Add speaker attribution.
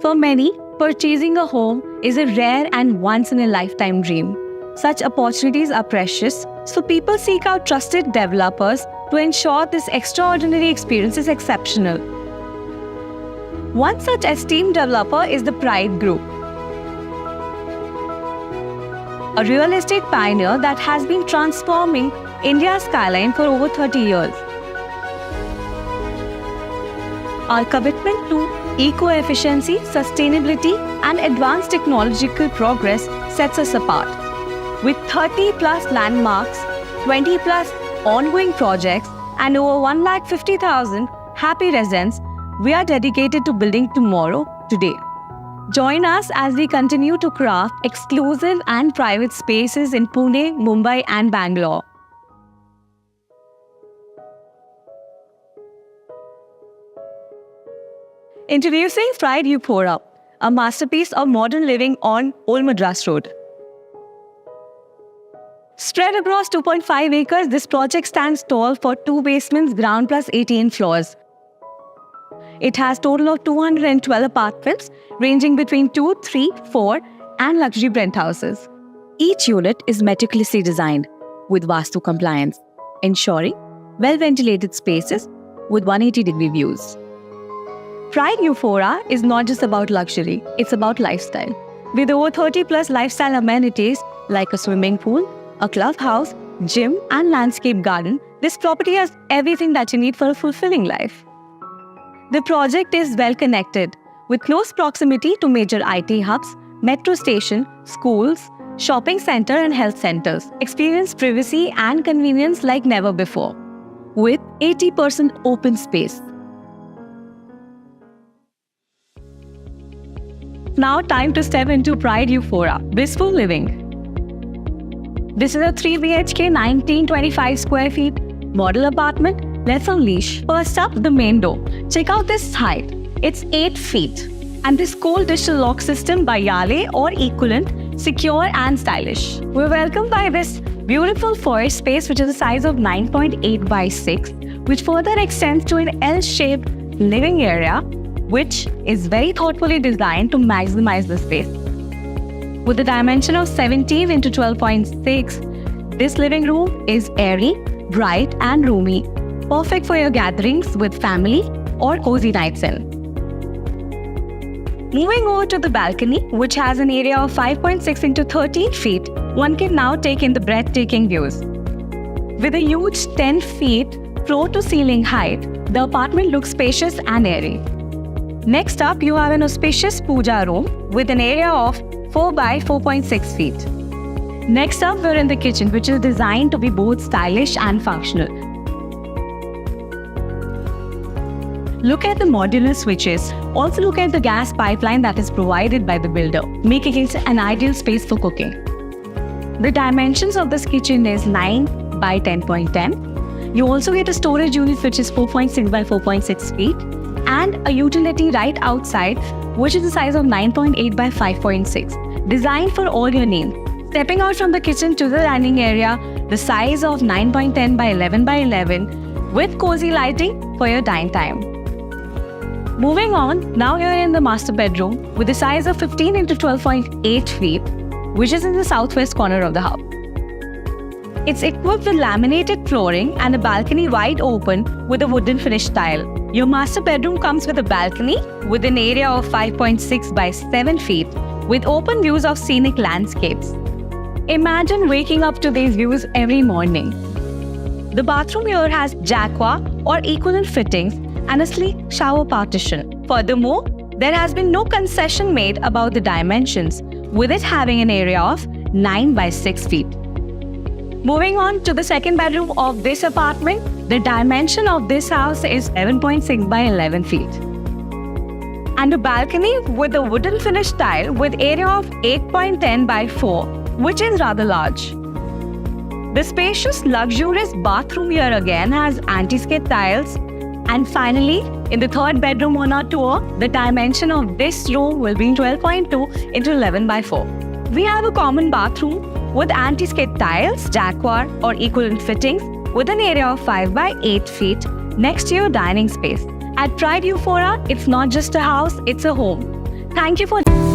Speaker 1: For many, purchasing a home is a rare and once-in-a-lifetime dream. Such opportunities are precious, so people seek out trusted developers to ensure this extraordinary experience is exceptional. One such esteemed developer is the Pride Group, a real estate pioneer that has been transforming India's skyline for over 30 years. Our commitment to eco-efficiency, sustainability, and advanced technological progress sets us apart. With 30+ landmarks, 20+ ongoing projects, and over 150,000 happy residents, we are dedicated to building tomorrow today. Join us as we continue to craft exclusive and private spaces in Pune, Mumbai, and Bangalore. Introducing Pride Euphoria, a masterpiece of modern living on Old Madras Road. Spread across 2.5 acres, this project stands tall for 2 basements, ground plus 18 floors. It has a total of 212 apartments, ranging between 2, 3, 4, and luxury penthouses. Each unit is meticulously designed with Vastu compliance, ensuring well-ventilated spaces with 180-degree views. Pride Euphoria is not just about luxury, it's about lifestyle. With over 30+ lifestyle amenities like a swimming pool, a clubhouse, gym, and landscape garden, this property has everything that you need for a fulfilling life. The project is well connected, with close proximity to major IT hubs, metro station, schools, shopping center, and health centers. Experience privacy and convenience like never before, with 80% open space. Now time to step into Pride Euphoria, blissful living. This is a 3 BHK 1925 square feet model apartment. Let's unleash. First up, the main door. Check out this height. It's 8 feet. And this cold digital lock system by Yale or equivalent, secure and stylish. We're welcomed by this beautiful foyer space, which is the size of 9.8 by 6, which further extends to an L-shaped living area, which is very thoughtfully designed to maximize the space. With a dimension of 17 into 12.6, this living room is airy, bright, and roomy, perfect for your gatherings with family or cozy nights in. Moving over to the balcony, which has an area of 5.6 into 13 feet, one can now take in the breathtaking views. With a huge 10 feet floor-to-ceiling height, the apartment looks spacious and airy. Next up, you have an auspicious puja room with an area of 4 by 4.6 feet. Next up, we're in the kitchen, which is designed to be both stylish and functional. Look at the modular switches. Also look at the gas pipeline that is provided by the builder, making it an ideal space for cooking. The dimensions of this kitchen is 9 by 10.10. You also get a storage unit which is 4.6 by 4.6 feet and a utility right outside, which is the size of 9.8 by 5.6, designed for all your needs. Stepping out from the kitchen to the dining area, the size of 9.10 by 11 by 11 with cozy lighting for your dine time. Moving on, now you're in the master bedroom with a size of 15 into 12.8 feet, which is in the southwest corner of the house. It's equipped with laminated flooring and a balcony wide open with a wooden finish tile. Your master bedroom comes with a balcony with an area of 5.6 by 7 feet with open views of scenic landscapes. Imagine waking up to these views every morning. The bathroom here has jacuzzi or equivalent fittings and a sleek shower partition. Furthermore, there has been no concession made about the dimensions, with it having an area of 9 by 6 feet. Moving on to the second bedroom of this apartment, the dimension of this house is 7.6 by 11 feet. And a balcony with a wooden finish tile with area of 8.10 by 4, which is rather large. The spacious, luxurious bathroom here again has anti-skid tiles. And finally, in the third bedroom on our tour, the dimension of this room will be 12.2 into 11 by 4. We have a common bathroom with anti-skid tiles, jacuzzi or equivalent fittings with an area of 5 by 8 feet next to your dining space. At Pride Euphoria, it's not just a house, it's a home. Thank you for